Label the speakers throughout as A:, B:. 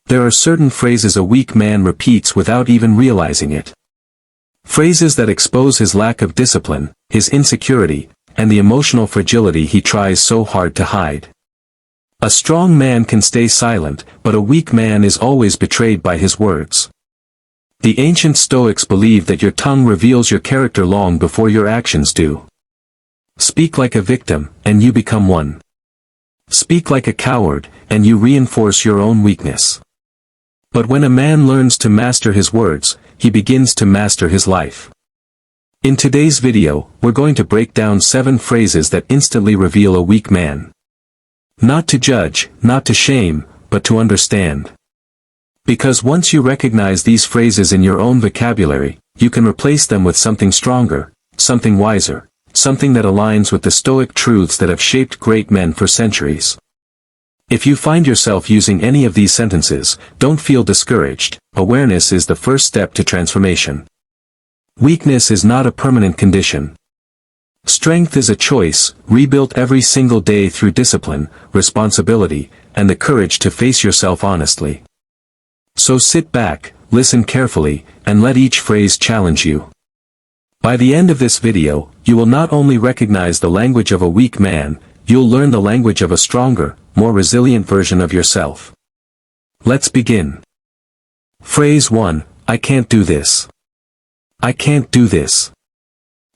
A: There are certain phrases a weak man repeats without even realizing it. Phrases that expose his lack of discipline, his insecurity, and the emotional fragility he tries so hard to hide. A strong man can stay silent, but a weak man is always betrayed by his words. The ancient Stoics believed that your tongue reveals your character long before your actions do. Speak like a victim, and you become one. Speak like a coward, and you reinforce your own weakness. But when a man learns to master his words, he begins to master his life. In today's video, we're going to break down 7 phrases that instantly reveal a weak man. Not to judge, not to shame, but to understand. Because once you recognize these phrases in your own vocabulary, you can replace them with something stronger, something wiser, something that aligns with the Stoic truths that have shaped great men for centuries. If you find yourself using any of these sentences, don't feel discouraged. Awareness is the first step to transformation. Weakness is not a permanent condition. Strength is a choice, rebuilt every single day through discipline, responsibility, and the courage to face yourself honestly. So sit back, listen carefully, and let each phrase challenge you. By the end of this video, you will not only recognize the language of a weak man, you'll learn the language of a stronger, more resilient version of yourself. Let's begin. Phrase 1, I can't do this. I can't do this.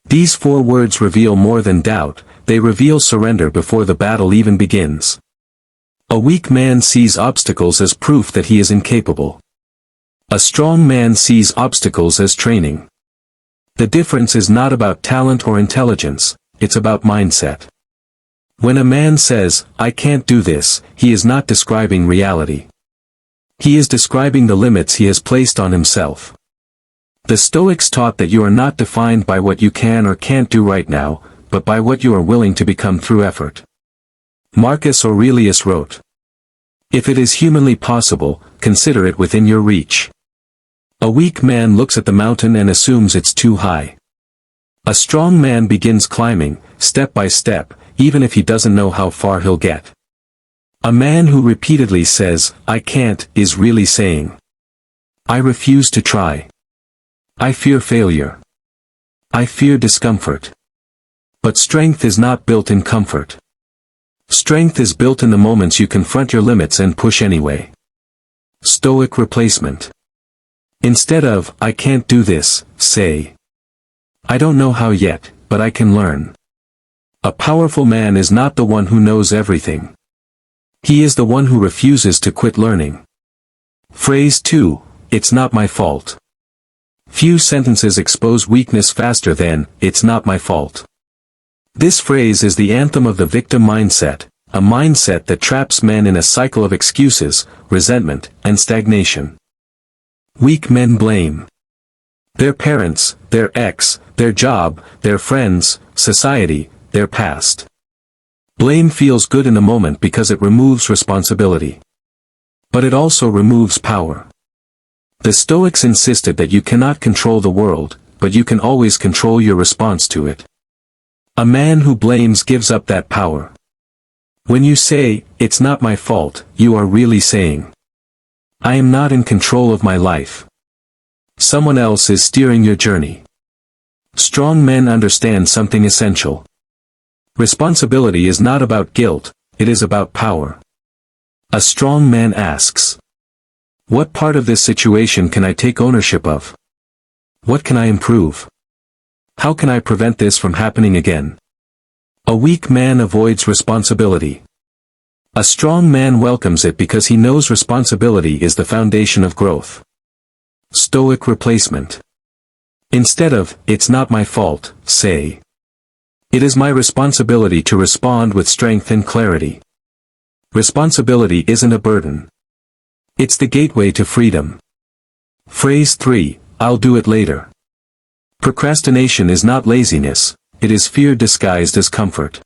A: These 4 words reveal more than doubt, they reveal surrender before the battle even begins. A weak man sees obstacles as proof that he is incapable. A strong man sees obstacles as training. The difference is not about talent or intelligence, it's about mindset. When a man says, I can't do this, he is not describing reality. He is describing the limits he has placed on himself. The Stoics taught that you are not defined by what you can or can't do right now, but by what you are willing to become through effort. Marcus Aurelius wrote, if it is humanly possible, consider it within your reach. A weak man looks at the mountain and assumes it's too high. A strong man begins climbing, step by step, even if he doesn't know how far he'll get. A man who repeatedly says, I can't, is really saying, I refuse to try. I fear failure. I fear discomfort. But strength is not built in comfort. Strength is built in the moments you confront your limits and push anyway. Stoic replacement. Instead of, I can't do this, say, I don't know how yet, but I can learn. A powerful man is not the one who knows everything. He is the one who refuses to quit learning. Phrase 2, it's not my fault. Few sentences expose weakness faster than, it's not my fault. This phrase is the anthem of the victim mindset, a mindset that traps men in a cycle of excuses, resentment, and stagnation. Weak men blame their parents, their ex, their job, their friends, society, their past. Blame feels good in the moment because it removes responsibility. But it also removes power. The Stoics insisted that you cannot control the world, but you can always control your response to it. A man who blames gives up that power. When you say, it's not my fault, you are really saying, I am not in control of my life. Someone else is steering your journey. Strong men understand something essential. Responsibility is not about guilt, it is about power. A strong man asks, what part of this situation can I take ownership of? What can I improve? How can I prevent this from happening again? A weak man avoids responsibility. A strong man welcomes it because he knows responsibility is the foundation of growth. Stoic replacement. Instead of, it's not my fault, say, it is my responsibility to respond with strength and clarity. Responsibility isn't a burden. It's the gateway to freedom. Phrase 3, I'll do it later. Procrastination is not laziness, it is fear disguised as comfort.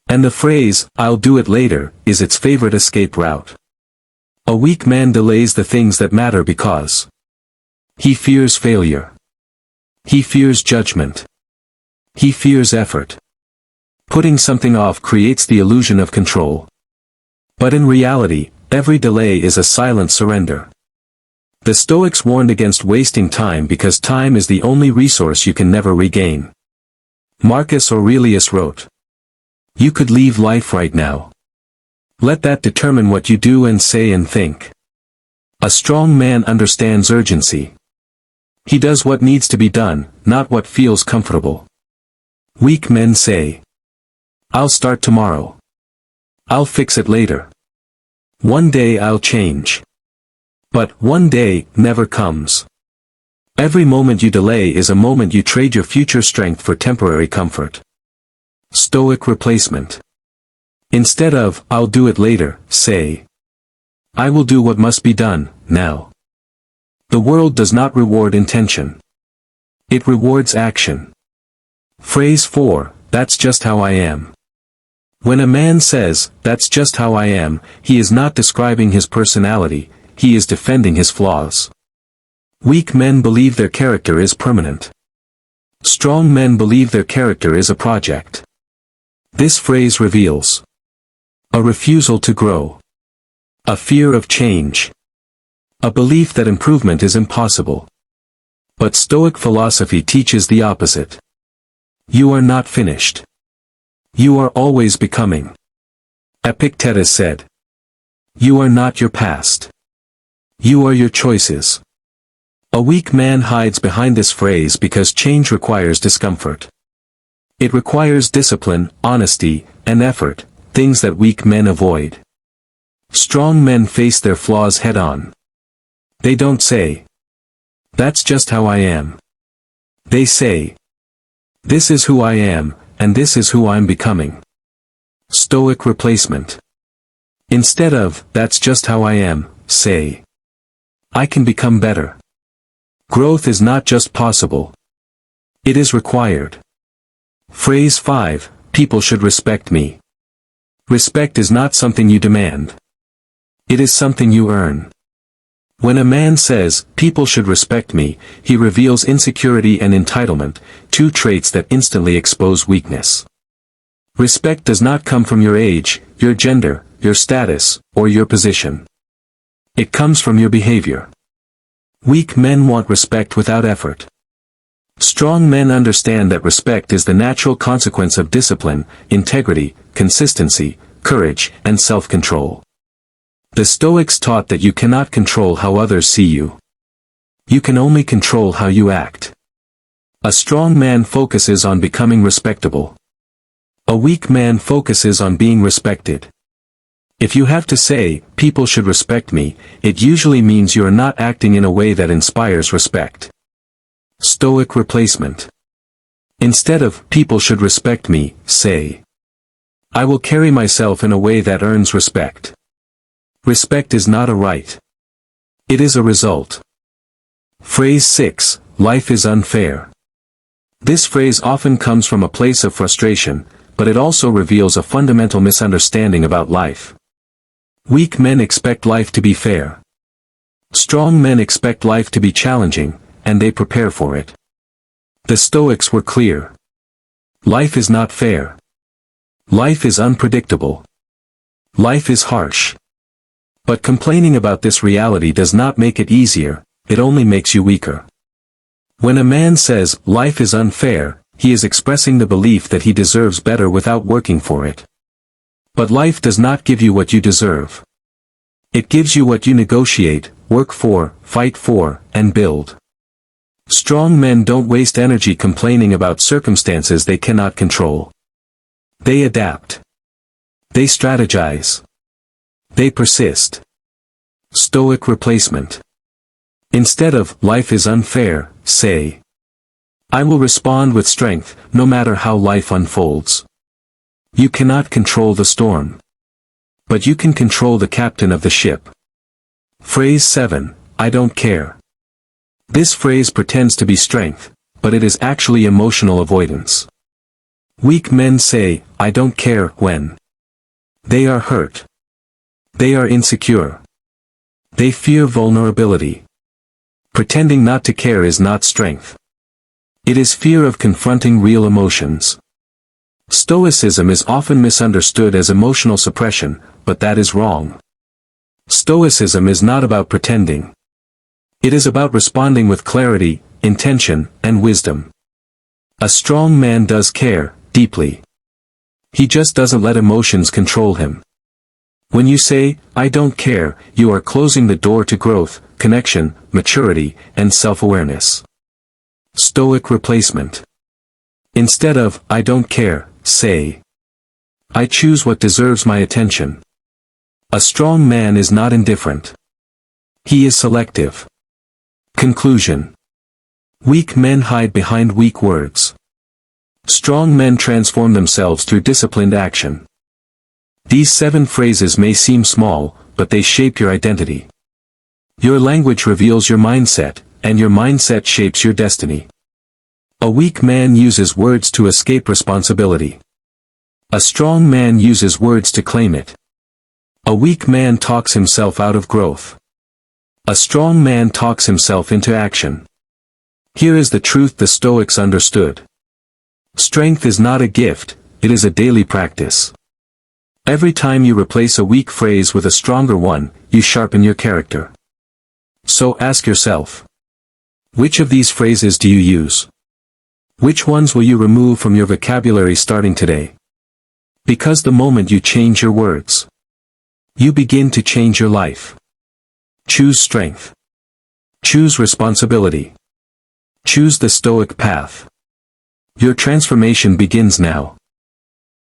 A: And the phrase, I'll do it later, is its favorite escape route. A weak man delays the things that matter because he fears failure. He fears judgment. He fears effort. Putting something off creates the illusion of control. But in reality, every delay is a silent surrender. The Stoics warned against wasting time because time is the only resource you can never regain. Marcus Aurelius wrote, "You could leave life right now. Let that determine what you do and say and think." A strong man understands urgency. He does what needs to be done, not what feels comfortable. Weak men say, "I'll start tomorrow. I'll fix it later. One day I'll change." But one day never comes. Every moment you delay is a moment you trade your future strength for temporary comfort. Stoic replacement. Instead of, "I'll do it later," say, "I will do what must be done, now." The world does not reward intention. It rewards action. Phrase 4, "That's just how I am." When a man says, "That's just how I am," he is not describing his personality, he is defending his flaws. Weak men believe their character is permanent. Strong men believe their character is a project. This phrase reveals a refusal to grow, a fear of change, a belief that improvement is impossible. But Stoic philosophy teaches the opposite. You are not finished. You are always becoming. Epictetus said, "You are not your past. You are your choices." A weak man hides behind this phrase because change requires discomfort. It requires discipline, honesty, and effort, things that weak men avoid. Strong men face their flaws head-on. They don't say, "That's just how I am." They say, "This is who I am, and this is who I'm becoming." Stoic replacement. Instead of, "That's just how I am," say, "I can become better." Growth is not just possible. It is required. Phrase 5, "People should respect me." Respect is not something you demand. It is something you earn. When a man says, "People should respect me," he reveals insecurity and entitlement, two traits that instantly expose weakness. Respect does not come from your age, your gender, your status, or your position. It comes from your behavior. Weak men want respect without effort. Strong men understand that respect is the natural consequence of discipline, integrity, consistency, courage, and self-control. The Stoics taught that you cannot control how others see you. You can only control how you act. A strong man focuses on becoming respectable. A weak man focuses on being respected. If you have to say, "People should respect me," it usually means you are not acting in a way that inspires respect. Stoic replacement. Instead of, "People should respect me," say, "I will carry myself in a way that earns respect." Respect is not a right. It is a result. Phrase 6, "Life is unfair." This phrase often comes from a place of frustration, but it also reveals a fundamental misunderstanding about life. Weak men expect life to be fair. Strong men expect life to be challenging, and they prepare for it. The Stoics were clear. Life is not fair. Life is unpredictable. Life is harsh. But complaining about this reality does not make it easier, it only makes you weaker. When a man says, "Life is unfair," he is expressing the belief that he deserves better without working for it. But life does not give you what you deserve. It gives you what you negotiate, work for, fight for, and build. Strong men don't waste energy complaining about circumstances they cannot control. They adapt. They strategize. They persist. Stoic replacement. Instead of, "Life is unfair," say, "I will respond with strength, no matter how life unfolds." You cannot control the storm. But you can control the captain of the ship. Phrase 7, "I don't care." This phrase pretends to be strength, but it is actually emotional avoidance. Weak men say, "I don't care," when they are hurt. They are insecure. They fear vulnerability. Pretending not to care is not strength. It is fear of confronting real emotions. Stoicism is often misunderstood as emotional suppression, but that is wrong. Stoicism is not about pretending. It is about responding with clarity, intention, and wisdom. A strong man does care, deeply. He just doesn't let emotions control him. When you say, "I don't care," you are closing the door to growth, connection, maturity, and self-awareness. Stoic replacement. Instead of, "I don't care," say, "I choose what deserves my attention." A strong man is not indifferent. He is selective. Conclusion. Weak men hide behind weak words. Strong men transform themselves through disciplined action. These 7 phrases may seem small, but they shape your identity. Your language reveals your mindset, and your mindset shapes your destiny. A weak man uses words to escape responsibility. A strong man uses words to claim it. A weak man talks himself out of growth. A strong man talks himself into action. Here is the truth the Stoics understood. Strength is not a gift, it is a daily practice. Every time you replace a weak phrase with a stronger one, you sharpen your character. So ask yourself, which of these phrases do you use? Which ones will you remove from your vocabulary starting today? Because the moment you change your words, you begin to change your life. Choose strength. Choose responsibility. Choose the Stoic path. Your transformation begins now.